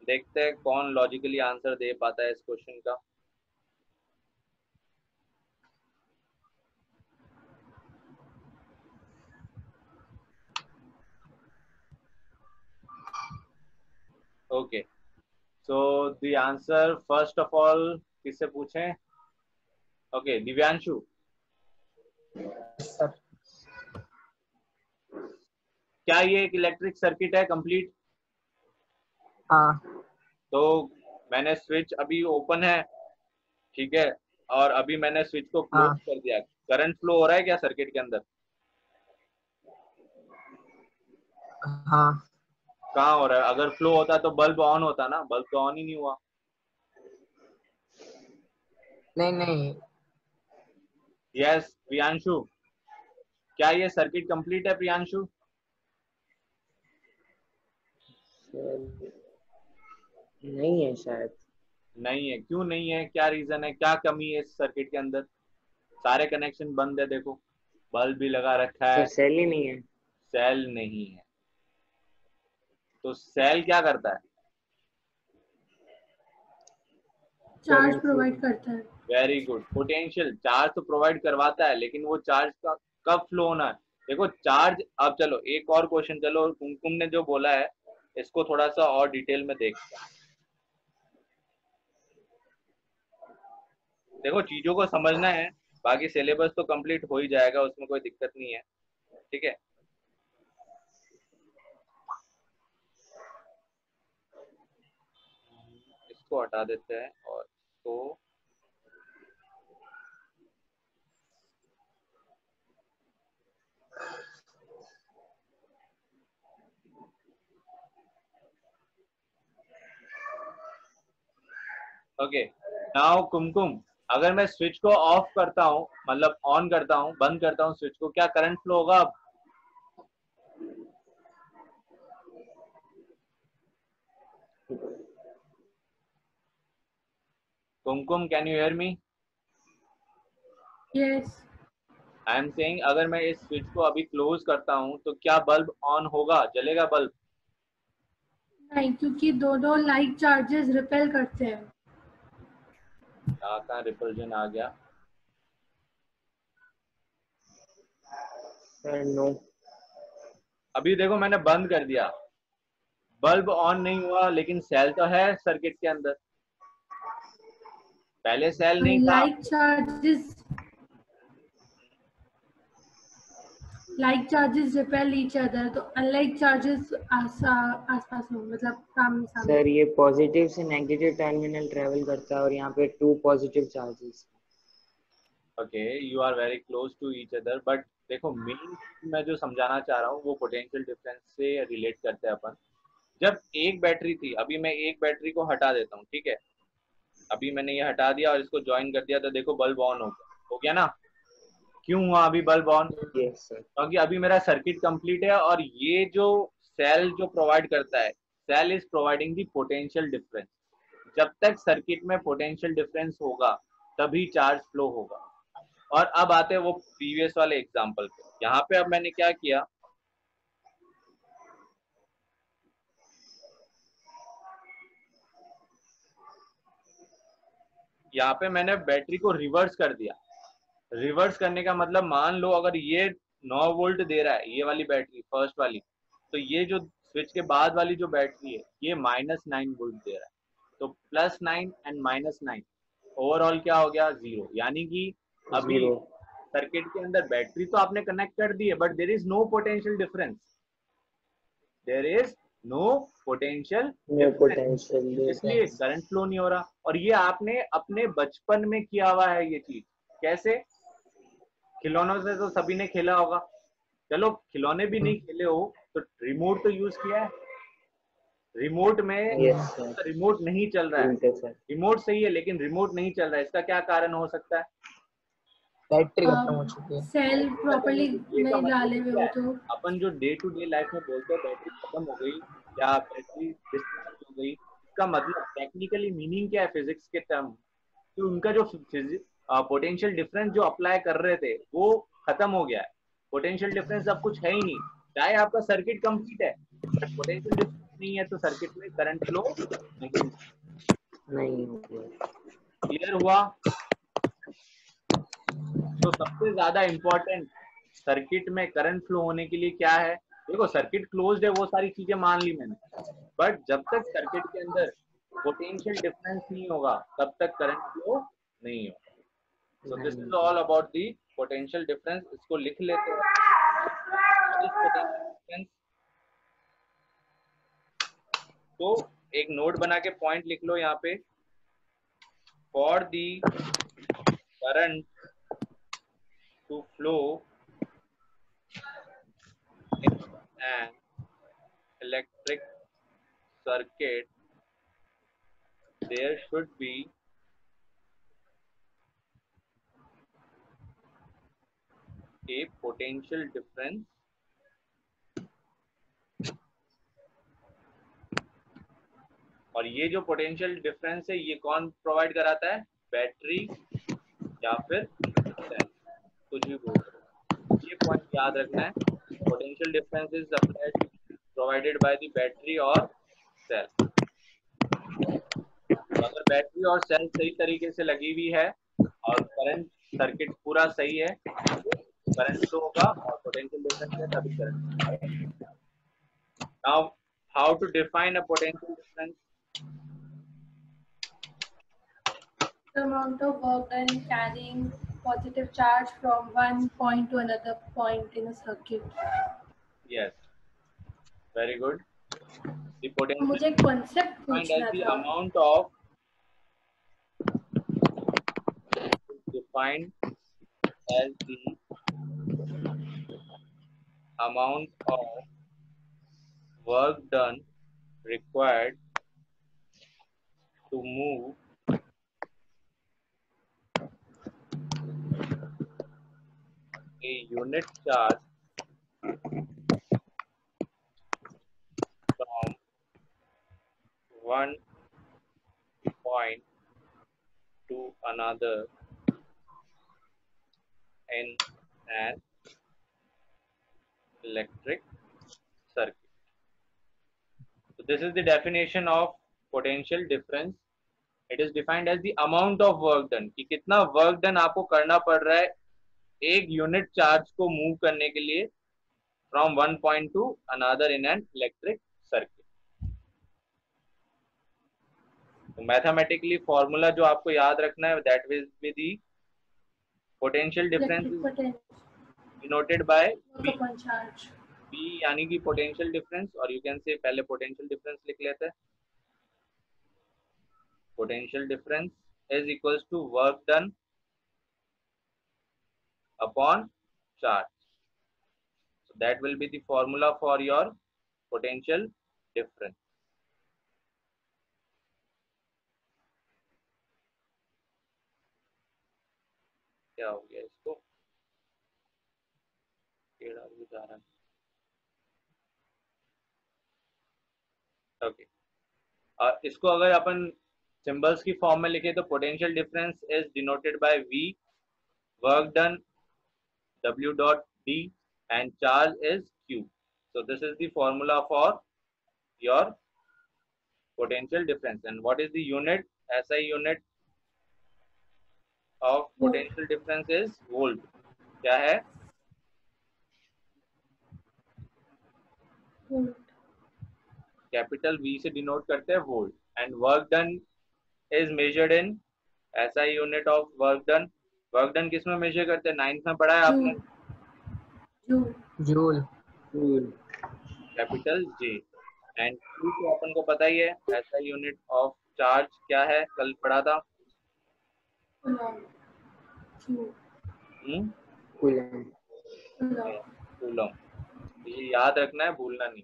देखते हैं कौन लॉजिकली आंसर दे पाता है इस क्वेश्चन का। Okay, so the answer first of all किससे पूछें? ओके, दिव्यांशु, सर क्या ये एक इलेक्ट्रिक सर्किट है कंप्लीट? हाँ तो मैंने स्विच अभी ओपन है, ठीक है, और अभी मैंने स्विच को क्लोज हाँ कर दिया, करंट फ्लो हो रहा है क्या सर्किट के अंदर? हाँ। कहाँ हो रहा है? अगर फ्लो होता तो बल्ब ऑन होता ना, बल्ब तो ऑन ही नहीं हुआ। नहीं नहीं यस प्रियांशु, क्या ये सर्किट कंप्लीट है प्रियांशु? नहीं है शायद। नहीं है, क्यों नहीं है? क्या रीजन है, क्या कमी है इस सर्किट के अंदर? सारे कनेक्शन बंद है, देखो बल्ब भी लगा रखा सर है, सेल ही नहीं है। सेल नहीं है। तो सेल क्या करता है? चार्ज प्रोवाइड करता है। वेरी गुड, पोटेंशियल चार्ज तो प्रोवाइड करवाता है, लेकिन वो चार्ज का कब फ्लो होना है? देखो चार्ज, अब चलो एक और क्वेश्चन, चलो कुमकुम ने जो बोला है इसको थोड़ा सा और डिटेल में देखते हैं। देखो चीजों को समझना है, बाकी सिलेबस तो कंप्लीट हो ही जाएगा, उसमें कोई दिक्कत नहीं है, ठीक है। इसको हटा देते हैं और इसको, ओके। नाउ कुमकुम, अगर मैं स्विच को ऑफ करता हूँ, मतलब ऑन करता हूँ, बंद करता हूँ स्विच को, क्या करंट फ्लो होगा अब? Kumkum, can you hear me? Yes. I am saying अगर मैं इस स्विच को अभी क्लोज करता हूँ तो क्या बल्ब ऑन होगा, जलेगा बल्ब? नहीं, क्योंकि दोनों लाइक चार्जेस रिपेल करते हैं। कहाँ रिपल्जन आ गया? Sir no. अभी देखो मैंने बंद कर दिया, बल्ब ऑन नहीं हुआ, लेकिन सेल तो है सर्किट के अंदर, पहले सेल नहीं था। Like charges repel each other, तो अनलाइक चार्जेस आसपास हो, मतलब सामने सामने। सर ये पॉजिटिव से नेगेटिव टर्मिनल ट्रेवल करता है और यहाँ पे 2 positive charges. Okay, you are very close to each other, but देखो मेन मैं जो समझाना चाह रहा हूँ वो पोटेंशियल डिफरेंस से रिलेट करते हैं अपन। जब एक बैटरी थी, अभी मैं एक बैटरी को हटा देता हूँ, ठीक है, अभी मैंने ये हटा दिया और इसको ज्वाइन कर दिया, तो देखो बल्ब ऑन हो गया ना? क्यों हुआ अभी बल्ब ऑन? Yes sir. क्योंकि अभी मेरा सर्किट कंप्लीट है, और ये जो सेल जो प्रोवाइड करता है, cell is providing the potential difference. जब तक सर्किट में पोटेंशियल डिफरेंस होगा तभी चार्ज फ्लो होगा। और अब आते हैं वो प्रीवियस वाले एग्जांपल पे। यहाँ पे अब मैंने क्या किया, यहाँ पे मैंने बैटरी को रिवर्स कर दिया। रिवर्स करने का मतलब, मान लो अगर ये 9 वोल्ट दे रहा है, ये वाली बैटरी फर्स्ट वाली, तो ये जो स्विच के बाद वाली जो बैटरी है ये -9 वोल्ट दे रहा है, तो +9 एंड -9 ओवरऑल क्या हो गया, 0। यानी कि अभी 0। सर्किट के अंदर बैटरी तो आपने कनेक्ट कर दी है, but there is no potential difference, there is no potential no difference, potential इसलिए करंट फ्लो नहीं हो रहा। और ये आपने अपने बचपन में किया हुआ है ये चीज। कैसे? खिलौनों से तो सभी ने खेला होगा, चलो खिलौने भी नहीं खेले हो तो रिमोट तो यूज किया है। रिमोट में यस सर। रिमोट नहीं चल रहा है, ठीक है सर। रिमोट सही है लेकिन रिमोट नहीं चल रहा है, इसका क्या कारण हो सकता है? बैटरी खत्म हो चुकी है। सेल प्रॉपर्ली नहीं डाले हुए हो तो। अपन जो डे टू डे लाइफ में बोलते हैं बैटरी खत्म हो गई या बैटरी डिस्चार्ज हो गई, इसका मतलब टेक्निकली मीनिंग क्या है फिजिक्स के टर्म, कि उनका जो पोटेंशियल डिफरेंस जो अप्लाई कर रहे थे वो खत्म हो गया है। पोटेंशियल डिफरेंस अब कुछ है ही नहीं, चाहे आपका सर्किट कंप्लीट है, पोटेंशियल डिफरेंस नहीं है तो सर्किट में करंट फ्लो नहीं होगा। क्लियर हुआ? तो सबसे ज्यादा इंपॉर्टेंट सर्किट में करंट फ्लो होने के लिए क्या है? देखो सर्किट क्लोज्ड है, वो सारी चीजें मान ली मैंने, बट जब तक सर्किट के अंदर पोटेंशियल डिफरेंस नहीं होगा तब तक करंट फ्लो नहीं होगा। सो this is all about the potential difference. इसको लिख लेते हैं। पोटेंशियल डिफरेंस तो एक नोट बना के पॉइंट लिख लो यहाँ पे, for the current to flow in an electric circuit, there should be a potential difference और ये जो पोटेंशियल डिफरेंस है ये कौन प्रोवाइड कराता है? बैटरी या फिर सेल, कुछ भी बोल सकते। ये पॉइंट याद रखना है, potential difference is provided by the battery और सेल। अगर बैटरी और सेल सही तरीके से लगी हुई है और करंट सर्किट पूरा सही है तो करंट फ्लो होगा और पोटेंशियल डिफरेंस है तभी current. Now how to define a potential difference? The amount of work done carrying positive charge from one point to another point in a circuit. Yes, very good. The potential मुझे एक concept पूछना the था. amount of defined as the amount of work done required to move a unit charge from one point to another in an electric circuit. So this is the definition of potential difference. It is defined as the amount of work done, कि कितना work done आपको करना पड़ रहा है एक यूनिट चार्ज को मूव करने के लिए from one point to another in an electric circuit. तो मैथमेटिकली फॉर्मूला जो आपको याद रखना है that will be the potential difference denoted by B यानी कि पोटेंशियल डिफरेंस, और यू कैन से पहले पोटेंशियल डिफरेंस लिख लेते हैं। Potential difference is equals to work done upon charge. So that will be the formula for your potential difference. क्या हो गया इसको? टेढ़ा भी जा रहा है। ओके, इसको अगर अपन सिंबल्स की फॉर्म में लिखे तो potential difference is denoted by V, work done W dot D and charge is Q. So this is the formula for your potential difference. And what is the unit? SI unit of potential difference is volt. क्या है? कैपिटल V से डिनोट करते हैं volt. And work done is measured in SI unit of work done. Work done किस में मेजर करते हैं? 9th में पढ़ा है आपने, joule, capital J। And Q तो अपन को पता ही है, SI यूनिट ऑफ चार्ज क्या है, कल पढ़ा था, कूलम। ये याद रखना है, भूलना नहीं।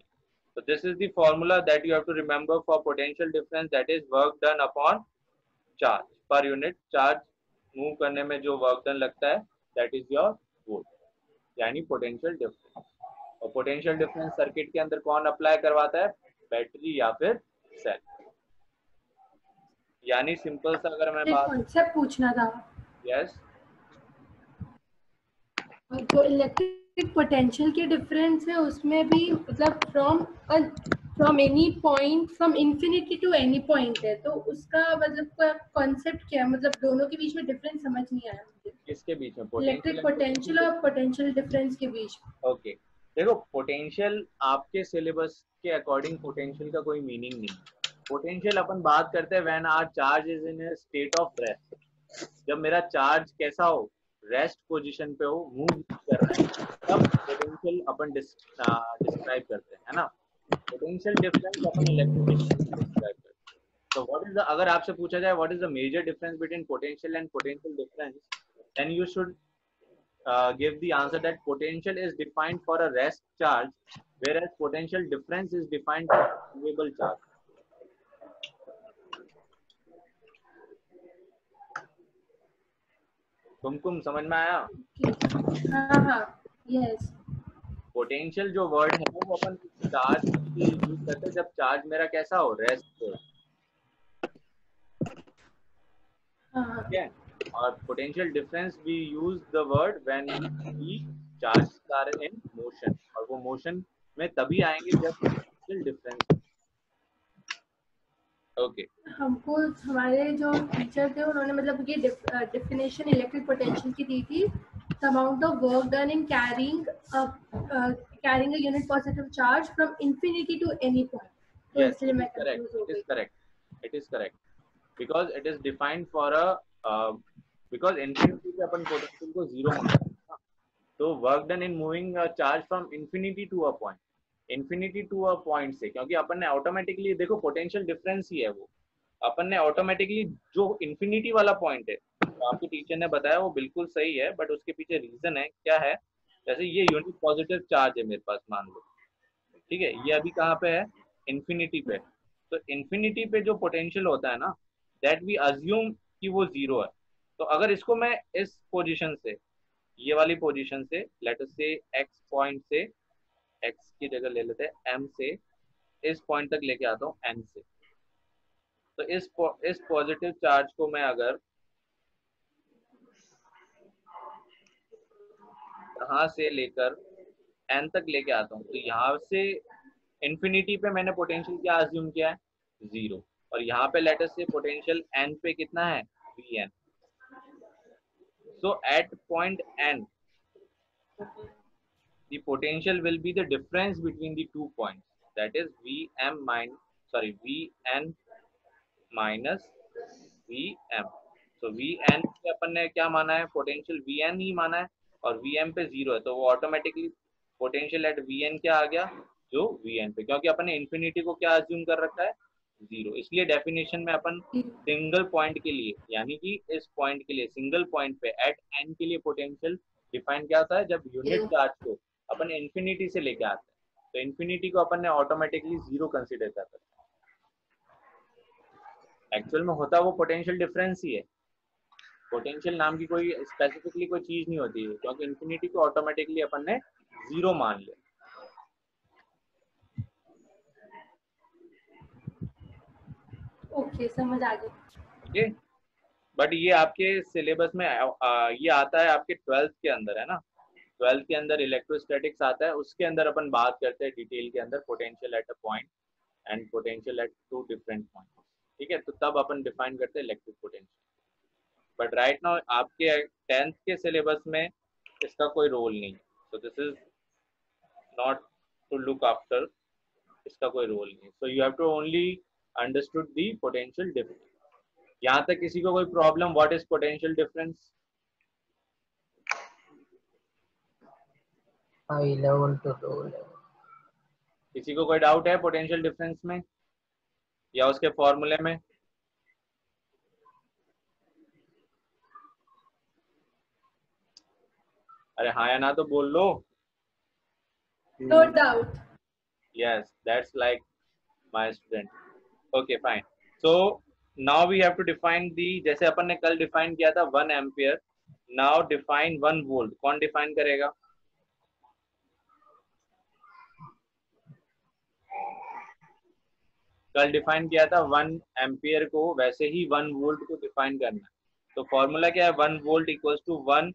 So this is the formula that you have to remember for potential difference, that is work done upon charge per unit charge move करने में जो वर्क डन लगता है that is your volt, यानी पोटेंशियल डिफरेंस। और पोटेंशियल डिफरेंस सर्किट के अंदर कौन अप्लाई करवाता है? बैटरी या फिर सेल। यानी सिंपल सा अगर मैं बात कॉन्सेप्ट पूछना था। यस, जो इलेक्ट्रिक इलेक्ट्रिक पोटेंशियल के डिफरेंस है उसमें भी मतलब from any point from infinity to any point है, तो उसका मतलब कॉन्सेप्ट क्या है, मतलब दोनों के बीच में डिफरेंस समझ नहीं आया मुझे, किसके बीच में? इलेक्ट्रिक पोटेंशियल और पोटेंशियल डिफरेंस के बीच। ओके, देखो पोटेंशियल आपके सिलेबस के अकॉर्डिंग पोटेंशियल का कोई मीनिंग नहीं है। पोटेंशियल अपन बात करते हैं when our charge is in a state of rest, जब मेरा चार्ज कैसा हो, रेस्ट पोजीशन पे हो, मूव कर रहा है, तब पोटेंशियल अपन डिस्क्राइब करते हैं, है ना। पोटेंशियल डिफरेंस अपन इलेक्ट्रिक डिस्क्राइब करते हैं। तो व्हाट इज द, अगर आपसे पूछा जाए what is the major difference between potential and potential difference, then you should give the answer that potential is defined for a rest charge, whereas potential difference is defined for a movable charge. कुमकुम समझ में आया? हाँ, यस। पोटेंशियल जो वर्ड है वो अपन चार्ज के लिए यूज करते हैं जब चार्ज मेरा कैसा हो, रेस्ट हो, ठीक है। और potential difference we use the word when we charge are in motion, और वो मोशन में तभी आएंगे जब पोटेंशियल डिफरेंस। ओके, हमको हमारे जो टीचर थे उन्होंने मतलब ये डेफिनेशन इलेक्ट्रिक पोटेंशियल की दी थी, the amount of work done in carrying a unit positive charge from infinity to any point. तो इसलिए मैं कंफ्यूज हो गई। it is correct because it is defined for a because infinity पे अपन पोटेंशियल को जीरो मानते हैं ना, तो work done in moving charge from infinity to a point, infinity to a point से, क्योंकि अपन ने ऑटोमेटिकली देखो पोटेंशियल डिफरेंस ही है वो, अपन ने ऑटोमेटिकली जो इंफिनिटी वाला पॉइंट है, तो आपके टीचर ने बताया वो बिल्कुल सही है, बट उसके पीछे रीजन है, क्या है, जैसे ये यूनिट पॉजिटिव चार्ज है मेरे पास मान लो, ठीक है, ये अभी कहाँ पे है, इंफिनिटी पे, तो इंफिनिटी पे जो पोटेंशियल होता है ना, दैट वी अज्यूम कि वो जीरो है, तो अगर इसको मैं इस पोजीशन से, ये वाली पोजीशन से, लेट अस से एक्स पॉइंट से, एक्स की जगह ले लेते हैं एम से, इस पॉइंट तक लेके आता हूँ एन से, तो इस पॉजिटिव चार्ज को मैं अगर यहाँ से लेकर एन तक लेके आता हूँ, तो यहाँ से इंफिनिटी पे मैंने पोटेंशियल क्या अज्यूम किया है, जीरो, और यहाँ पे लेट अस से पोटेंशियल एन पे कितना है, V N, so at point N the potential will be the difference between the 2 points, that is Vn minus Vm. so Vn पे अपन ने क्या माना है, पोटेंशियल Vn ही माना है, और Vm पे जीरो है, तो वो ऑटोमेटिकली पोटेंशियल एट Vn क्या आ गया, जो Vn पे, क्योंकि अपन ने इंफिनिटी को क्या अज्यूम कर रखा है, जीरो, इसलिए डेफिनेशन में अपन सिंगल पॉइंट के लिए, यानी कि इस पॉइंट के लिए सिंगल पॉइंट पे एट n के लिए पोटेंशियल डिफाइन क्या होता है, जब यूनिट चार्ज को अपन इंफिनिटी से लेके आते हैं, तो इंफिनिटी को अपन ने ऑटोमेटिकली जीरो कंसीडर कर रखा है, एक्चुअल में होता वो पोटेंशियल डिफरेंस ही है, पोटेंशियल नाम की कोई स्पेसिफिकली कोई चीज नहीं होती है, क्योंकि इंफिनिटी को ऑटोमेटिकली अपन ने जीरो मान लिया। ओके, समझ आ गई। ओके, बट ये आपके सिलेबस में ये आता है आपके 12th के अंदर, है ना, 12th के अंदर इलेक्ट्रोस्टैटिक्स आता है, उसके अंदर अपन बात करते हैं डिटेल के अंदर potential at a point and potential at two different point, ठीक है, तो तब अपन डिफाइन करते हैं electric potential, but right now आपके 10th के सिलेबस में इसका कोई रोल नहीं, so this is not to look after, इसका कोई रोल नहीं, so you have to only understood the potential difference. यहाँ तक किसी को कोई problem, what is potential difference? 11 to 2 किसी को कोई डाउट है पोटेंशियल डिफरेंस में या उसके फॉर्मूले में? अरे हाँ या ना तो बोल लो। No doubt. Yes, that's like my student. Okay, fine. So now we have to define the, जैसे अपन ने कल डिफाइन किया था 1 एम्पियर, now define 1 वोल्ट, कौन डिफाइन करेगा? कल डिफाइन किया था 1 एम्पियर को, वैसे ही 1 वोल्ट को डिफाइन करना है, तो फॉर्मूला क्या है, 1 volt equals to 1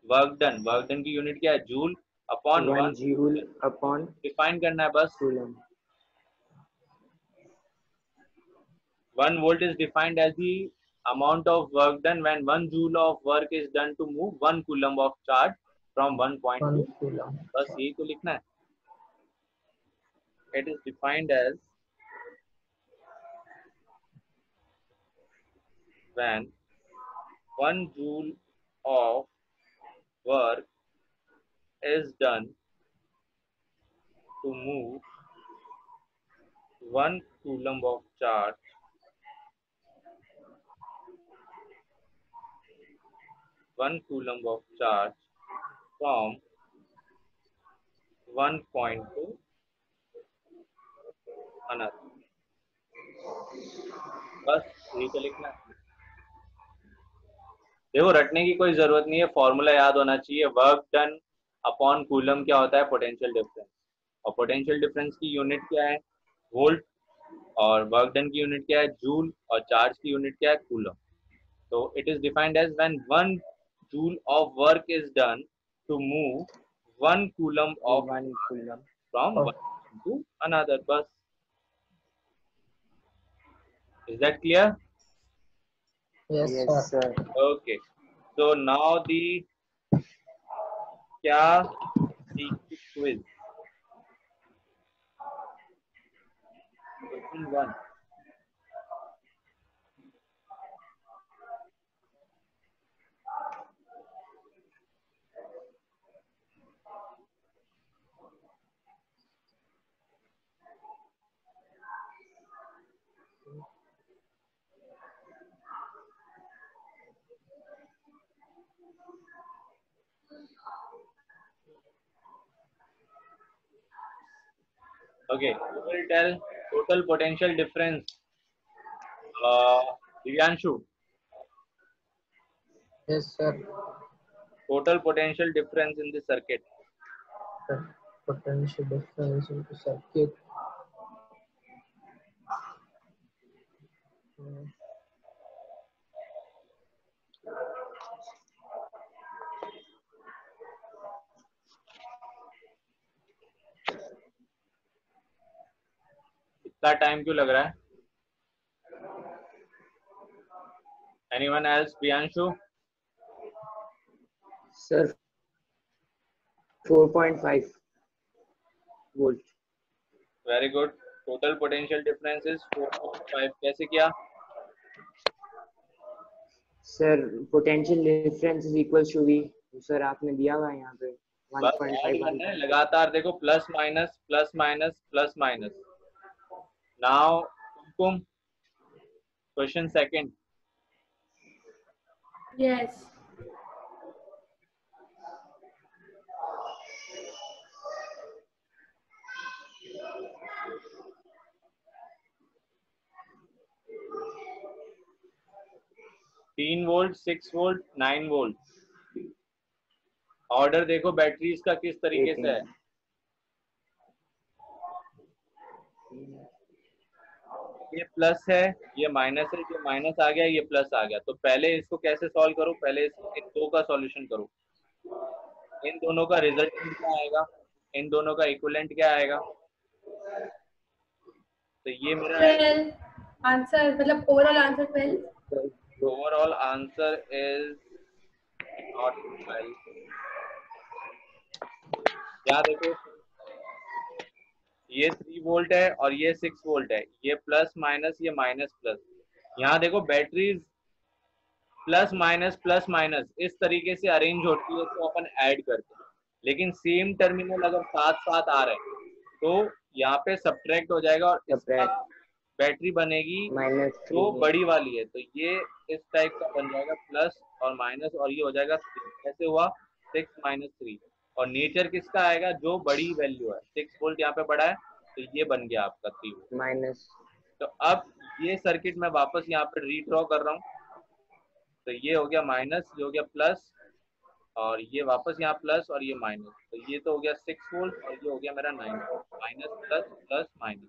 work done, work done की यूनिट क्या है, joule, upon 1 1 joule upon define करना है बस. coulomb. 1 volt is defined as the amount of work done when 1 joule of work is done to move 1 coulomb of charge from one point 1 to. coulomb. बस यही तो लिखना है. It is defined as when 1 joule of work is done to move 1 coulomb of charge from one point to another. बस यही तो लिखना है. देखो रटने की कोई जरूरत नहीं है, फॉर्मूला याद होना चाहिए. वर्क डन अपॉन कूलम क्या होता है? Potential difference. और पोटेंशियल डिफरेंस की यूनिट क्या है? वोल्ट. और वर्क डन की यूनिट क्या है? जूल. और चार्ज की यूनिट क्या है? कूलम. तो it is defined as when 1 joule of work is done to move 1 coulomb of 1 coulomb. From one to another. बस. Is that clear? Yes, Yes, sir. sir. Okay. So now the क्या quiz. Question 1. Okay, you will tell total potential difference. Divyanshu, Yes, sir. total potential difference in the circuit. The potential difference in the circuit. इतना टाइम क्यों लग रहा है? Anyone else? Divyanshu? Sir, 4.5 volt. Very good. Total potential difference is 4.5. कैसे किया? Sir, potential difference is equals to V. Sir आपने दिया हुआ है यहाँ पे बस ऐड करना है लगातार. देखो plus minus plus minus plus minus. Now Kumkum, question second. Yes. तीन वोल्ट, 6 वोल्ट, 9 वोल्ट. ऑर्डर देखो बैटरीज का किस तरीके से है. ये प्लस है, ये माइनस है. जो माइनस आ गया ये प्लस आ गया. तो पहले इसको कैसे सॉल्व करो? पहले इन दो का सॉल्यूशन करो. इन दोनों का रिजल्टेंट क्या आएगा? इन दोनों का इक्विवेलेंट क्या आएगा? तो ये मेरा 12. आंसर मतलब overall answer 12. Overall answer is not 12. क्या देखो, ये 3 वोल्ट है और ये 6 वोल्ट है. ये प्लस माइनस, ये माइनस प्लस. यहाँ देखो बैटरीज प्लस माइनस इस तरीके से अरेंज होती है तो अपन ऐड करते हैं. लेकिन सेम टर्मिनल अगर साथ साथ आ रहे हैं तो यहाँ पे सब्ट्रैक्ट हो जाएगा और इसका बैटरी बनेगी जो बड़ी वाली है. तो ये इस टाइप का बन जाएगा प्लस और माइनस, और ये हो जाएगा 3. ऐसे हुआ 6 माइनस 3. और नेचर किसका आएगा? जो बड़ी वैल्यू है. 6 वोल्ट यहाँ पे बड़ा है तो ये बन गया आपका 3 वोल्ट माइनस. तो अब ये सर्किट मैं वापस यहाँ पे रीड्रॉ कर रहा हूँ. तो ये हो गया माइनस, ये हो गया प्लस, और ये वापस यहाँ प्लस और ये माइनस. तो ये तो हो गया 6 वोल्ट और ये हो गया मेरा 9 volt. Minus plus plus minus.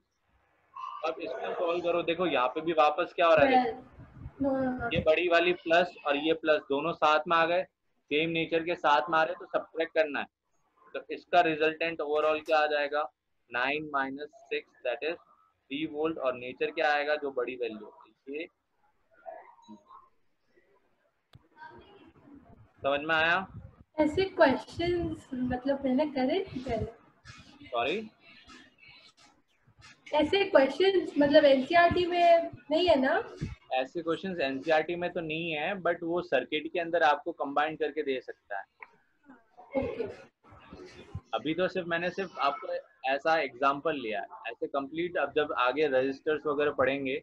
अब इसको सॉल्व करो. देखो यहाँ पे भी वापस क्या हो रहा है? 12. No. ये बड़ी वाली प्लस और ये प्लस दोनों साथ में आ गए. सेम नेचर के साथ में आ रहे तो सब्ट्रैक्ट करना है. तो इसका रिजल्टेंट ओवरऑल क्या आ जाएगा 9 माइनस 6 दैट इज 3 वोल्ट और नेचर क्या आएगा जो बड़ी वैल्यू ये समझ में आया? ऐसे क्वेश्चंस मतलब मैंने करे नहीं पहले। सॉरी ऐसे क्वेश्चंस मतलब एनसीईआरटी में नहीं है ना? ऐसे क्वेश्चंस एनसीईआरटी में तो नहीं है बट वो सर्किट के अंदर आपको कंबाइन करके दे सकता है। ओके अभी तो सिर्फ मैंने सिर्फ आपको ऐसा एग्जांपल लिया है, ऐसे कंप्लीट अब जब आगे रजिस्टर्स वगैरह पढ़ेंगे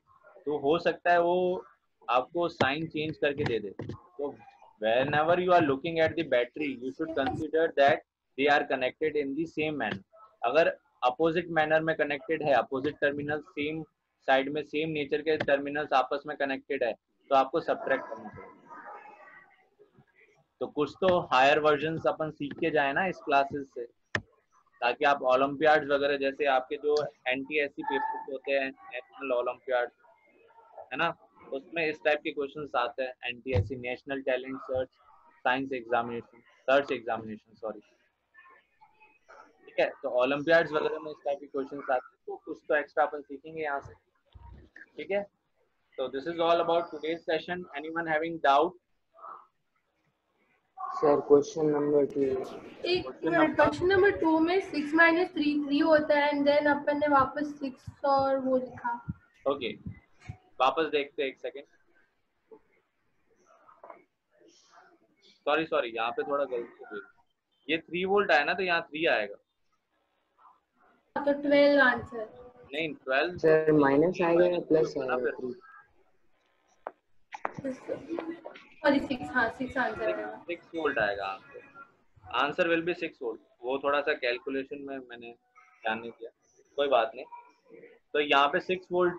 तो हो सकता है वो आपको साइन चेंज करके दे दे। तो whenever you are looking at the battery you should consider that they are connected in the same manner। अगर अपोजिट मैनर में कनेक्टेड है, अपोजिट टर्मिनल सेम साइड में सेम नेचर के टर्मिनल्स आपस में कनेक्टेड है तो आपको सब्ट्रैक्ट करना पड़ेगा। तो कुछ तो हायर वर्जन्स अपन सीख के जाए ना इस क्लासेस से, ताकि आप ओलंपियाड्स वगैरह जैसे आपके जो एनटीएससी पेपर्स होते हैं नेशनल ओलंपियाड है ना, उसमें इस टाइप के क्वेश्चंस आते हैं। NTSC national talent search science examination search examination sorry, ठीक है। तो ओलंपियाड्स वगैरह में इस टाइप के क्वेश्चंस आते हैं तो कुछ तो एक्स्ट्रा अपन सीखेंगे यहाँ से, ठीक है। तो this is all about today's session. Anyone having doubt? Sir question number 2 एक मिनट, क्वेश्चन नंबर 2 में 6 माइनस 3 3 होता है एंड देन अपन ने वापस 6 और वो लिखा। ओके वापस देखते हैं एक सेकेंड। सॉरी यहाँ पे थोड़ा गलती हो गई, ये 3 वोल्ट आया ना तो यहाँ 3 आएगा। तो 12 आंसर नहीं 12 सर माइनस आएगा या प्लस आएगा? सॉरी 6, हाँ 6 आंसर आएगा। 6 वोल्ट आएगा आंसर विल बी 6 वोल्ट। वो थोड़ा सा कैलकुलेशन में मैंने ध्यान नहीं दिया, कोई बात नहीं। तो यहाँ पे 6 वोल्ट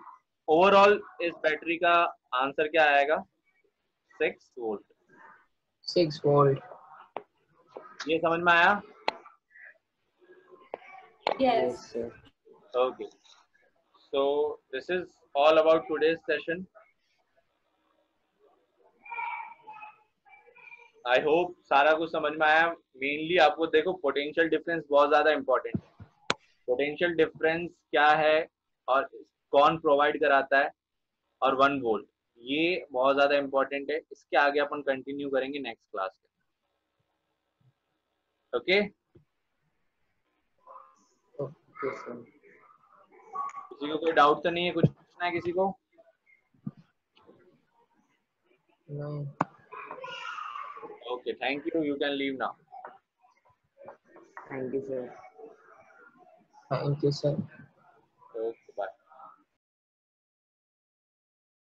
ओवरऑल इस बैटरी का आंसर क्या आएगा 6 वोल्ट। 6 वोल्ट। ये समझ में आया? Yes sir Okay, so this is all about today's session. I hope सारा कुछ समझ में आया। मेनली आपको देखो पोटेंशियल डिफरेंस बहुत ज्यादा इंपॉर्टेंट है। पोटेंशियल डिफरेंस क्या है और कौन प्रोवाइड कराता है और 1 वोल्ट, ये बहुत ज्यादा इंपॉर्टेंट है। इसके आगे अपन कंटिन्यू करेंगे नेक्स्ट क्लास में। Okay okay sir. किसी को कोई डाउट तो नहीं है? कुछ पूछना है किसी को? नहीं। Okay thank you, you can leave now. Thank you sir. Thank you sir.